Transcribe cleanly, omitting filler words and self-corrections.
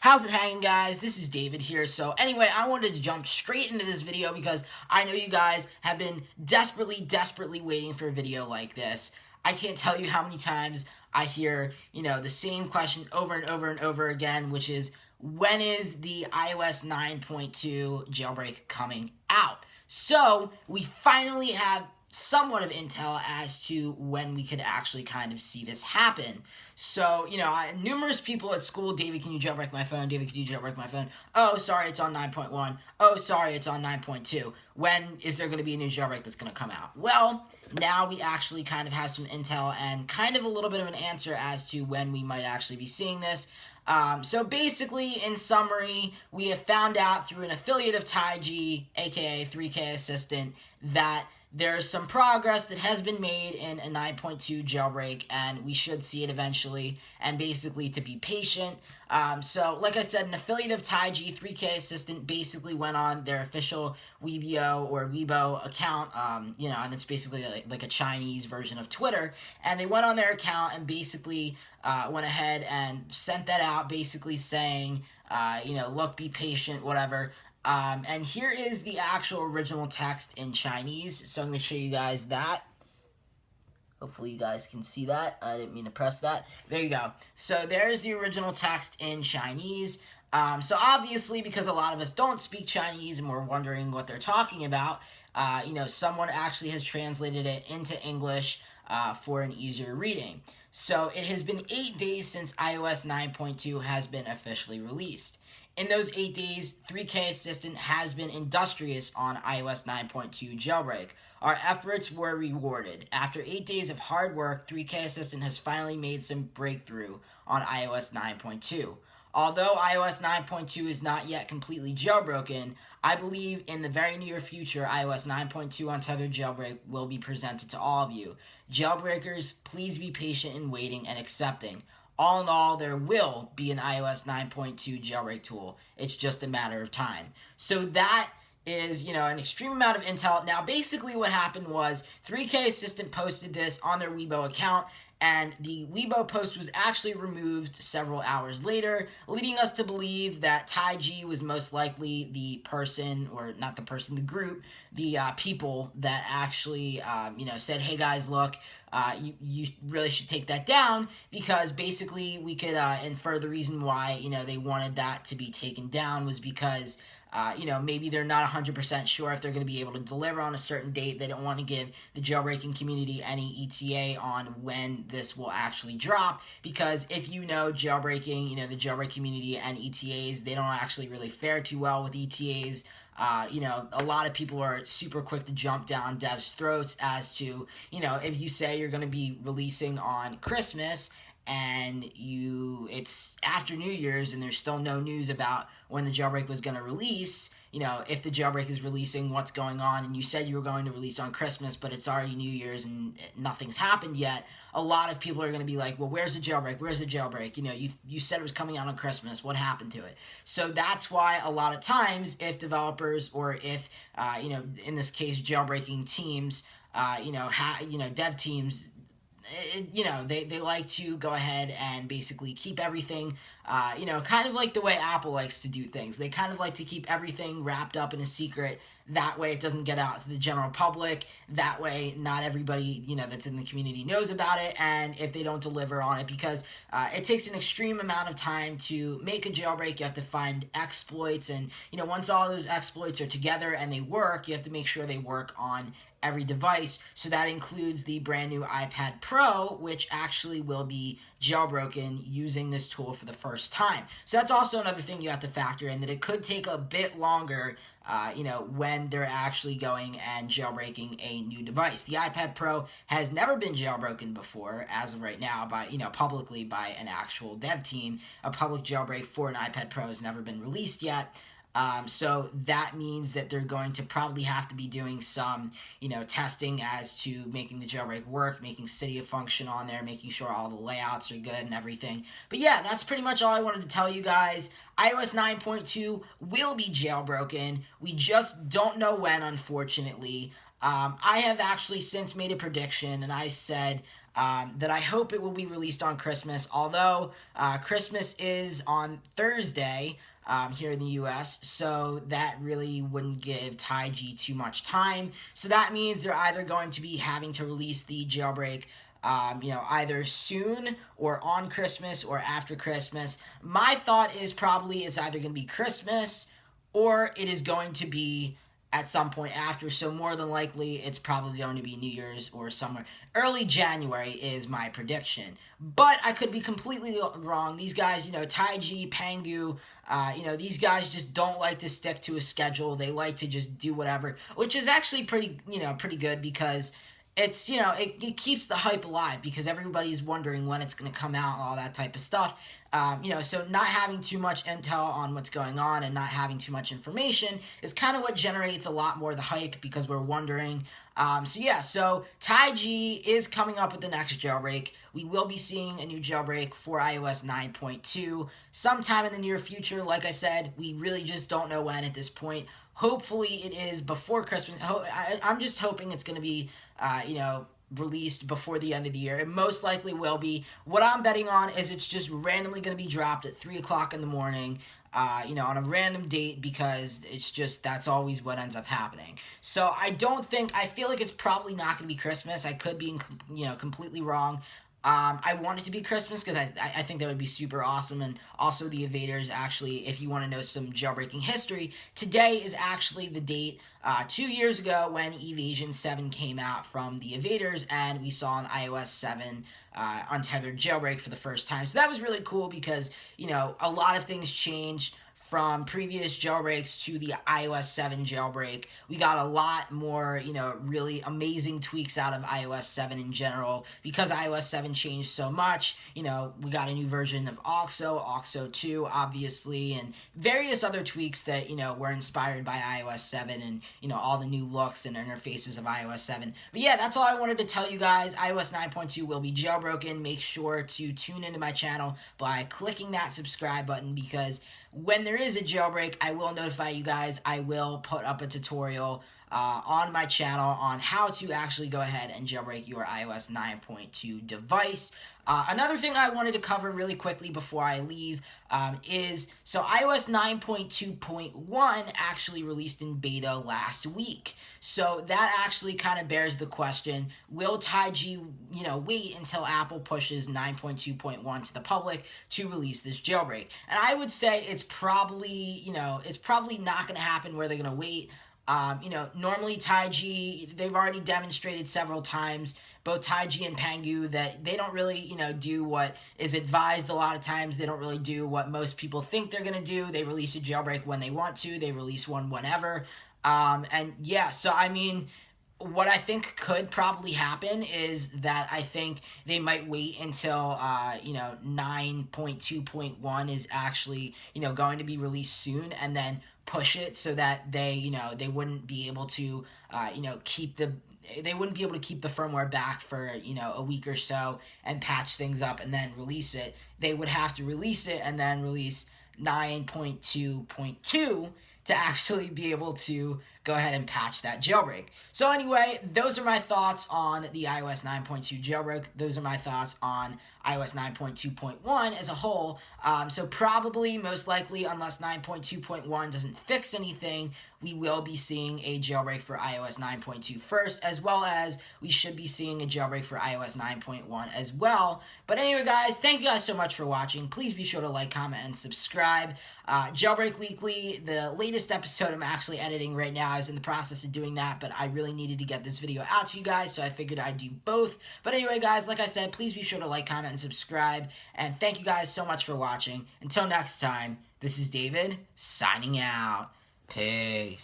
How's it hanging, guys? This is David here. So anyway, I wanted to jump straight into this video because I know you guys have been desperately waiting for a video like this. I can't tell you how many times I hear, the same question over and over and over again, which is, when is the iOS 9.2 jailbreak coming out? So we finally have somewhat of intel as to when we could actually kind of see this happen. So, numerous people at school, David, can you jailbreak my phone? David, can you jailbreak my phone? Oh, sorry, it's on 9.1. Oh, sorry, it's on 9.2. When is there going to be a new jailbreak that's going to come out? Well, now we actually kind of have some intel and kind of a little bit of an answer as to when we might actually be seeing this. So basically, in summary, we have found out through an affiliate of Taiji, aka 3K Assistant, that there's some progress that has been made in a 9.2 jailbreak, and we should see it eventually, and basically to be patient. So, like I said, an affiliate of Taiji, 3K Assistant, basically went on their official Weibo account, and it's basically like a Chinese version of Twitter, and they went on their account and basically went ahead and sent that out, basically saying, look, be patient, whatever. And here is the actual original text in Chinese, so I'm going to show you guys that. Hopefully you guys can see that. I didn't mean to press that. There you go. So there's the original text in Chinese. So obviously, because a lot of us don't speak Chinese and we're wondering what they're talking about, someone actually has translated it into English for an easier reading. So it has been 8 days since iOS 9.2 has been officially released. In those 8 days, 3K Assistant has been industrious on iOS 9.2 jailbreak. Our efforts were rewarded. After 8 days of hard work, 3K Assistant has finally made some breakthrough on iOS 9.2. Although iOS 9.2 is not yet completely jailbroken, I believe in the very near future, iOS 9.2 Untethered Jailbreak will be presented to all of you. Jailbreakers, please be patient in waiting and accepting. All in all, there will be an iOS 9.2 jailbreak tool. It's just a matter of time. So that is, an extreme amount of intel. Now, basically what happened was 3K Assistant posted this on their Weibo account, and the Weibo post was actually removed several hours later, leading us to believe that Taiji was most likely the person, or not the person, the group, the people that actually, said, hey guys, look, you really should take that down, because basically we could infer the reason why, they wanted that to be taken down was because maybe they're not 100% sure if they're going to be able to deliver on a certain date. They don't want to give the jailbreaking community any ETA on when this will actually drop, because if jailbreaking, the jailbreak community and ETAs, they don't actually really fare too well with ETAs. A lot of people are super quick to jump down devs' throats as to, if you say you're going to be releasing on Christmas and it's after New Year's and there's still no news about when the jailbreak was going to release, if the jailbreak is releasing, what's going on, and you said you were going to release on Christmas, but it's already New Year's and nothing's happened yet, a lot of people are going to be like, well, where's the jailbreak? Where's the jailbreak? You said it was coming out on Christmas. What happened to it? So that's why a lot of times if developers or if, in this case, jailbreaking teams, dev teams, they like to go ahead and basically keep everything, kind of like the way Apple likes to do things. They kind of like to keep everything wrapped up in a secret. That way it doesn't get out to the general public. That way not everybody, that's in the community knows about it. And if they don't deliver on it, because it takes an extreme amount of time to make a jailbreak, you have to find exploits. And, once all those exploits are together and they work, you have to make sure they work on every device. So that includes the brand new iPad Pro, which actually will be jailbroken using this tool for the first time. So that's also another thing you have to factor in, that it could take a bit longer, when they're actually going and jailbreaking a new device. The iPad Pro has never been jailbroken before, as of right now, by, publicly by an actual dev team. A public jailbreak for an iPad Pro has never been released yet. So that means that they're going to probably have to be doing some, testing as to making the jailbreak work, making Cydia function on there, making sure all the layouts are good and everything. But yeah, that's pretty much all I wanted to tell you guys. iOS 9.2 will be jailbroken. We just don't know when, unfortunately. I have actually since made a prediction, and I said that I hope it will be released on Christmas, although Christmas is on Thursday here in the US, so that really wouldn't give Taiji too much time. So that means they're either going to be having to release the jailbreak either soon or on Christmas or after Christmas. My thought is probably it's either going to be Christmas or it is going to be at some point after. So more than likely, it's probably going to be New Year's or somewhere. Early January is my prediction. But I could be completely wrong. These guys, Taiji, Pangu, these guys just don't like to stick to a schedule. They like to just do whatever, which is actually pretty good because it's it keeps the hype alive because everybody's wondering when it's going to come out and all that type of stuff. So not having too much intel on what's going on and not having too much information is kind of what generates a lot more of the hype because we're wondering. So Taiji is coming up with the next jailbreak. We will be seeing a new jailbreak for iOS 9.2 sometime in the near future. Like I said, we really just don't know when at this point. Hopefully it is before Christmas. I'm just hoping it's going to be, released before the end of the year. It most likely will be. What I'm betting on is it's just randomly going to be dropped at 3 o'clock in the morning, on a random date because it's just, that's always what ends up happening. So I feel like it's probably not going to be Christmas. I could be, completely wrong. I want it to be Christmas because I think that would be super awesome. And also the Evaders, actually, if you want to know some jailbreaking history, today is actually the date 2 years ago when Evasion 7 came out from the Evaders, and we saw an iOS 7 untethered jailbreak for the first time. So that was really cool because, a lot of things changed from previous jailbreaks to the iOS 7 jailbreak. We got a lot more, really amazing tweaks out of iOS 7 in general. Because iOS 7 changed so much, we got a new version of OXO 2, obviously, and various other tweaks that, were inspired by iOS 7 and, all the new looks and interfaces of iOS 7. But yeah, that's all I wanted to tell you guys. iOS 9.2 will be jailbroken. Make sure to tune into my channel by clicking that subscribe button because when there is a jailbreak, I will notify you guys. I will put up a tutorial on my channel on how to actually go ahead and jailbreak your iOS 9.2 device. Another thing I wanted to cover really quickly before I leave is, so iOS 9.2.1 actually released in beta last week. So that actually kind of bears the question, will Taiji, wait until Apple pushes 9.2.1 to the public to release this jailbreak? And I would say it's probably, it's probably not going to happen where they're going to wait. Normally Taiji, they've already demonstrated several times, both Taiji and Pangu, that they don't really, do what is advised a lot of times. They don't really do what most people think they're going to do. They release a jailbreak when they want to. They release one whenever. What I think could probably happen is that I think they might wait until, 9.2.1 is actually, going to be released soon and then push it so that they, they wouldn't be able to, keep the firmware back for, a week or so and patch things up and then release it. They would have to release it and then release 9.2.2 to actually be able to go ahead and patch that jailbreak. So anyway, those are my thoughts on the iOS 9.2 jailbreak. Those are my thoughts on iOS 9.2.1 as a whole. So probably, most likely, unless 9.2.1 doesn't fix anything, we will be seeing a jailbreak for iOS 9.2 first, as well as we should be seeing a jailbreak for iOS 9.1 as well. But anyway, guys, thank you guys so much for watching. Please be sure to like, comment, and subscribe. Jailbreak Weekly, the latest episode I'm actually editing right now. I was in the process of doing that, but I really needed to get this video out to you guys, so I figured I'd do both. But anyway, guys, like I said, please be sure to like, comment, and subscribe. And thank you guys so much for watching. Until next time, this is David, signing out. Peace.